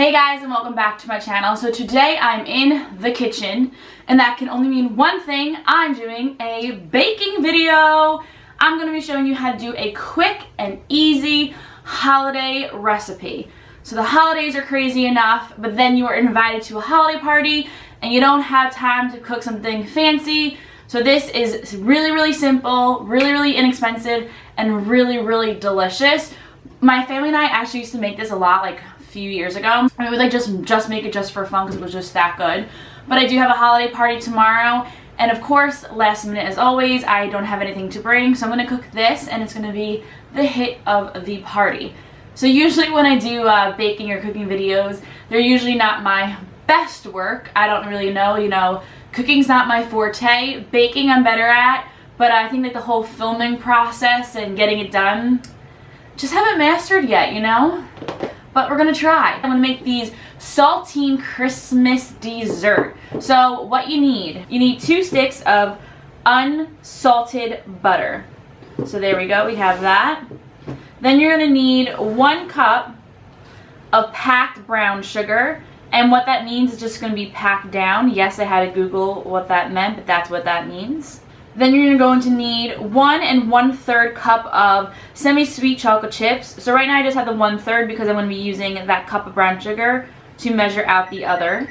Hey guys, and welcome back to my channel. So today I'm in the kitchen, and that can only mean one thing. I'm doing a baking video. I'm going to be showing you how to do a quick and easy holiday recipe. So the holidays are crazy enough, but then you are invited to a holiday party and you don't have time to cook something fancy. So this is really simple, really inexpensive, and really delicious. My family and I actually used to make this a lot, like a few years ago. I mean, we would like just make it just for fun because it was just that good. But I do have a holiday party tomorrow, and of course, last minute as always, I don't have anything to bring, so I'm gonna cook this, and it's gonna be the hit of the party. So usually when I do baking or cooking videos, they're usually not my best work. I don't really know, cooking's not my forte. Baking I'm better at, but I think that the whole filming process and getting it done, just haven't mastered yet, But we're gonna try. I'm gonna make these saltine Christmas dessert. So what you need 2 sticks of unsalted butter. So there we go, we have that. Then you're gonna need 1 cup of packed brown sugar. And what that means is just gonna be packed down. Yes, I had to Google what that meant, but that's what that means. Then you're going to need 1 1/3 cup of semi-sweet chocolate chips. So right now I just have the 1/3 because I'm going to be using that cup of brown sugar to measure out the other.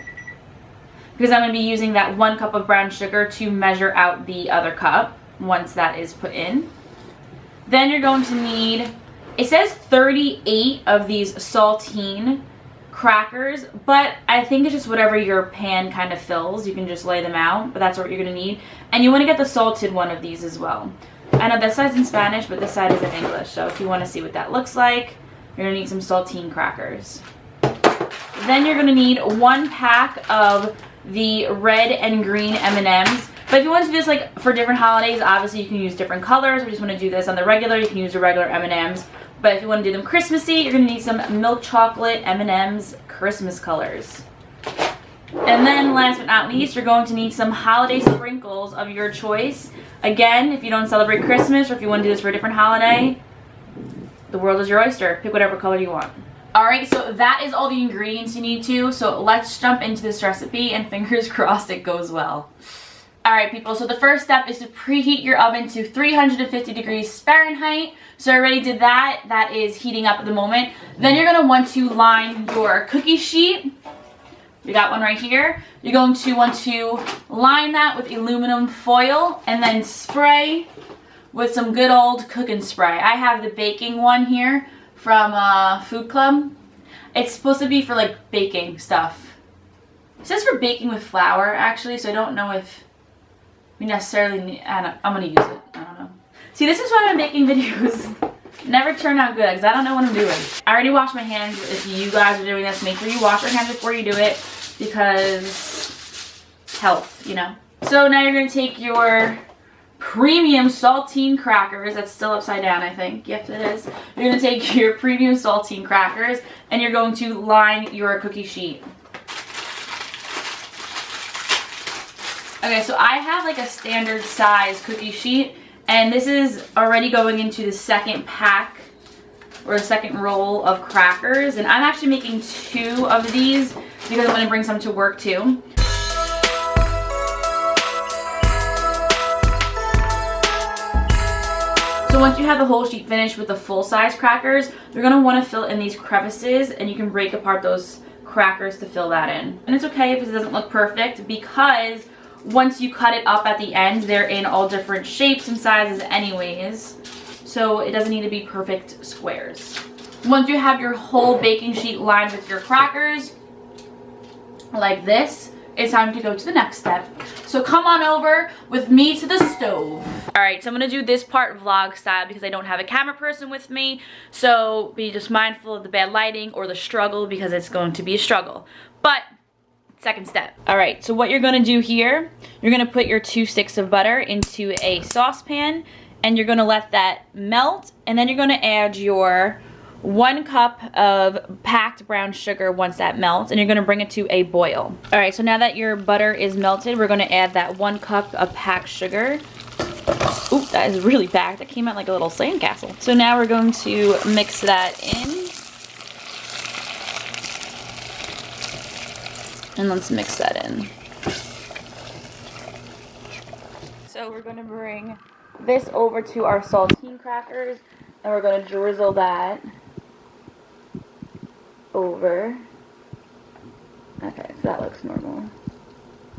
Because I'm going to be using that 1 cup of brown sugar to measure out the other cup once that is put in. Then you're going to need, it says 38 of these saltine crackers, but I think it's just whatever your pan kind of fills. You can just lay them out, but that's what you're going to need. And you want to get the salted one of these as well. I know this side's in Spanish, but this side is in English, so if you want to see what that looks like, you're going to need some saltine crackers. Then you're going to need 1 pack of the red and green M&M'S. But if you want to do this like for different holidays, obviously you can use different colors. If you just want to do this on the regular, you can use the regular M&Ms. But if you want to do them Christmassy, you're going to need some milk chocolate M&M's Christmas colors. And then last but not least, you're going to need some holiday sprinkles of your choice. Again, if you don't celebrate Christmas or if you want to do this for a different holiday, the world is your oyster. Pick whatever color you want. Alright, so that is all the ingredients you need to. So let's jump into this recipe and fingers crossed it goes well. Alright people, so the first step is to preheat your oven to 350 degrees Fahrenheit. So I already did that. That is heating up at the moment. Then you're going to want to line your cookie sheet. We got one right here. You're going to want to line that with aluminum foil and then spray with some good old cooking spray. I have the baking one here from Food Club. It's supposed to be for like baking stuff. It says for baking with flour actually, so I don't know if we necessarily need, I'm going to use it. I don't know. See, this is why I'm making videos never turn out good because I don't know what I'm doing. I already washed my hands. If you guys are doing this, make sure you wash your hands before you do it because health, So now you're going to take your premium saltine crackers. That's still upside down, I think. Yep, it is. You're going to take your premium saltine crackers and you're going to line your cookie sheet. Okay, so I have like a standard size cookie sheet, and this is already going into the second pack or the second roll of crackers, and I'm actually making 2 of these because I'm going to bring some to work too. So once you have the whole sheet finished with the full size crackers, you're going to want to fill in these crevices, and you can break apart those crackers to fill that in. And it's okay if it doesn't look perfect because once you cut it up at the end, they're in all different shapes and sizes anyways, so it doesn't need to be perfect squares. Once you have your whole baking sheet lined with your crackers, like this, it's time to go to the next step. So come on over with me to the stove. Alright, so I'm going to do this part vlog style because I don't have a camera person with me, so be just mindful of the bad lighting or the struggle because it's going to be a struggle. But second step. Alright, so what you're going to do here, you're going to put your 2 sticks of butter into a saucepan and you're going to let that melt, and then you're going to add your 1 cup of packed brown sugar once that melts, and you're going to bring it to a boil. Alright, so now that your butter is melted, we're going to add that 1 cup of packed sugar. Oop, that is really packed. That came out like a little sandcastle. So now we're going to mix that in. And let's mix that in. So we're going to bring this over to our saltine crackers, and we're going to drizzle that over. Okay, so that looks normal.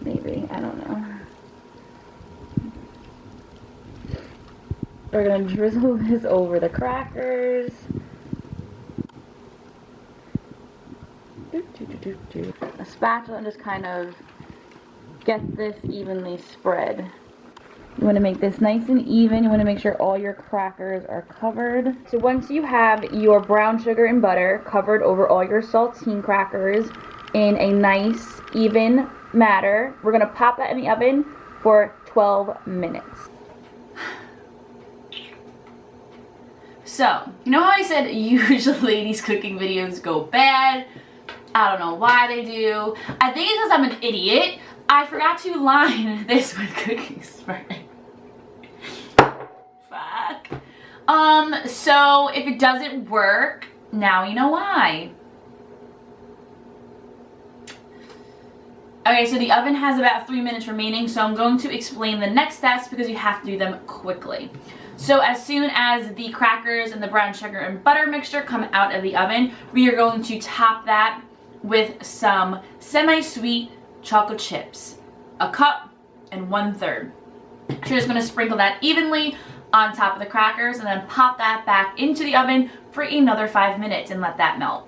Maybe, I don't know. We're going to drizzle this over the crackers. A spatula and just kind of get this evenly spread. You want to make this nice and even. You want to make sure all your crackers are covered. So once you have your brown sugar and butter covered over all your saltine crackers in a nice even manner, we're going to pop that in the oven for 12 minutes. So, you know how I said usually these cooking videos go bad? I don't know why they do. I think it's because I'm an idiot. I forgot to line this with cooking spray. Fuck. So if it doesn't work, now you know why. Okay, so the oven has about 3 minutes remaining, so I'm going to explain the next steps because you have to do them quickly. So as soon as the crackers and the brown sugar and butter mixture come out of the oven, we are going to top that with some semi-sweet chocolate chips, a cup and 1/3. So you're just going to sprinkle that evenly on top of the crackers and then pop that back into the oven for another 5 minutes and let that melt.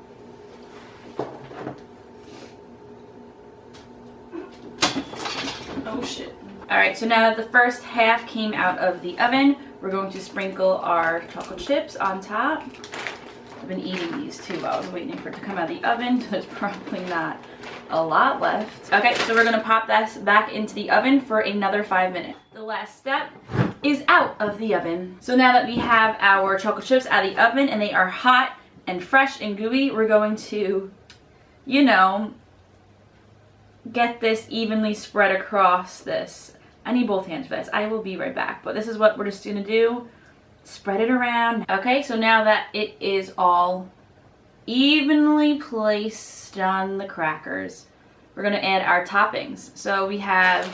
Oh shit. Alright, so now that the first half came out of the oven, we're going to sprinkle our chocolate chips on top. I've been eating these too while I was waiting for it to come out of the oven, so there's probably not a lot left. Okay, so we're gonna pop this back into the oven for another 5 minutes. The last step is out of the oven. So now that we have our chocolate chips out of the oven and they are hot and fresh and gooey, we're going to, you know, get this evenly spread across this. I need both hands for this. I will be right back, but this is what we're just gonna do. Spread it around. Okay, so now that it is all evenly placed on the crackers, we're gonna add our toppings. So we have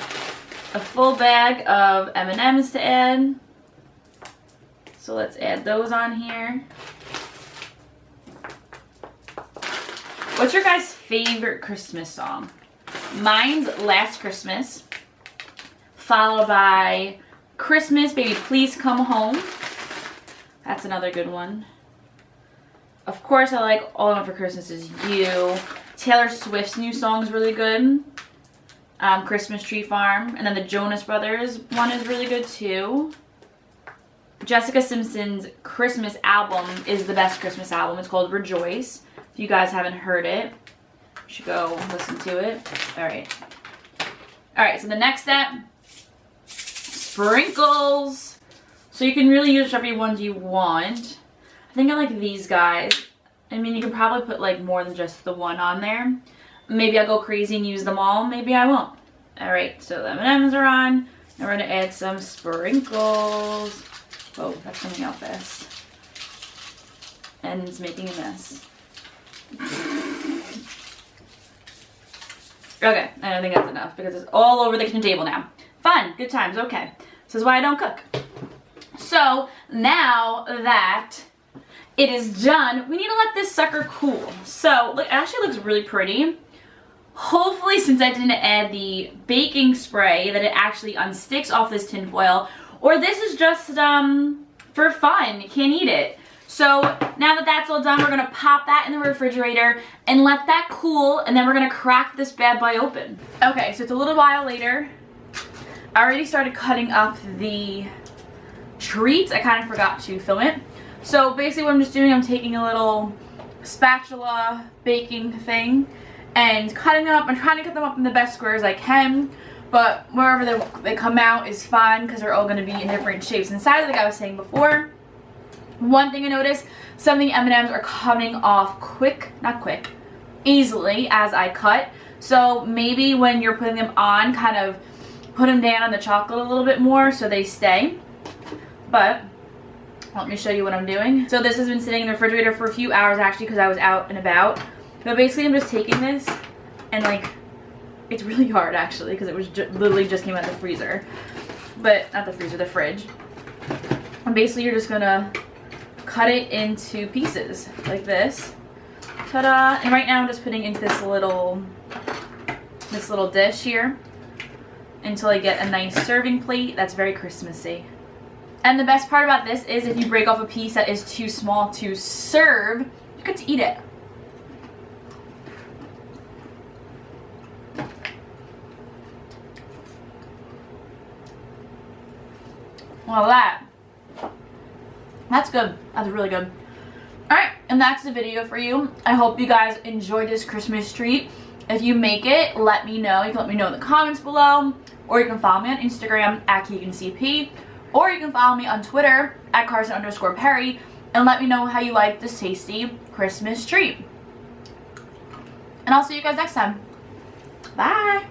a full bag of M&M'S to add. So let's add those on here. What's your guys' favorite Christmas song? Mine's Last Christmas, followed by Christmas, Baby Please Come Home. That's another good one. Of course, I like All I Want for Christmas Is You. Taylor Swift's new song is really good. Christmas Tree Farm. And then the Jonas Brothers one is really good too. Jessica Simpson's Christmas album is the best Christmas album. It's called Rejoice. If you guys haven't heard it, you should go listen to it. Alright. Alright, so the next step, sprinkles. So you can really use whichever ones you want. I think I like these guys. I mean, you can probably put like more than just the one on there. Maybe I'll go crazy and use them all. Maybe I won't. Alright, so the M&M's are on. Now we're going to add some sprinkles. Oh, that's coming out fast. And it's making a mess. Okay, I don't think that's enough because it's all over the kitchen table now. Fun, good times, okay. This is why I don't cook. So now that it is done, we need to let this sucker cool. So look, it actually looks really pretty. Hopefully, since I didn't add the baking spray, that it actually unsticks off this tin foil. Or this is just for fun. You can't eat it. So now that that's all done, we're going to pop that in the refrigerator and let that cool, and then we're going to crack this bad boy open. Okay, so it's a little while later. I already started cutting up the treats. I kind of forgot to film it. So basically what I'm just doing, I'm taking a little spatula baking thing and cutting them up. I'm trying to cut them up in the best squares I can, but wherever they come out is fine because they're all going to be in different shapes and sizes like I was saying before. One thing I noticed, some of the M&Ms are coming off easily as I cut. So maybe when you're putting them on, kind of put them down on the chocolate a little bit more so they stay. But let me show you what I'm doing. So this has been sitting in the refrigerator for a few hours actually because I was out and about. But basically I'm just taking this and like It's really hard actually because it was literally just came out of the freezer. But not the freezer, the fridge. And basically you're just gonna cut it into pieces like this. Ta-da! And right now I'm just putting into this little dish here until I get a nice serving plate that's very Christmassy. And the best part about this is if you break off a piece that is too small to serve, you get to eat it. Well, that's good. That's really good. Alright, and that's the video for you. I hope you guys enjoyed this Christmas treat. If you make it, let me know. You can let me know in the comments below, or you can follow me on Instagram at KeeganCP, or you can follow me on Twitter at Carson_Perry, and let me know how you like this tasty Christmas treat. And I'll see you guys next time. Bye!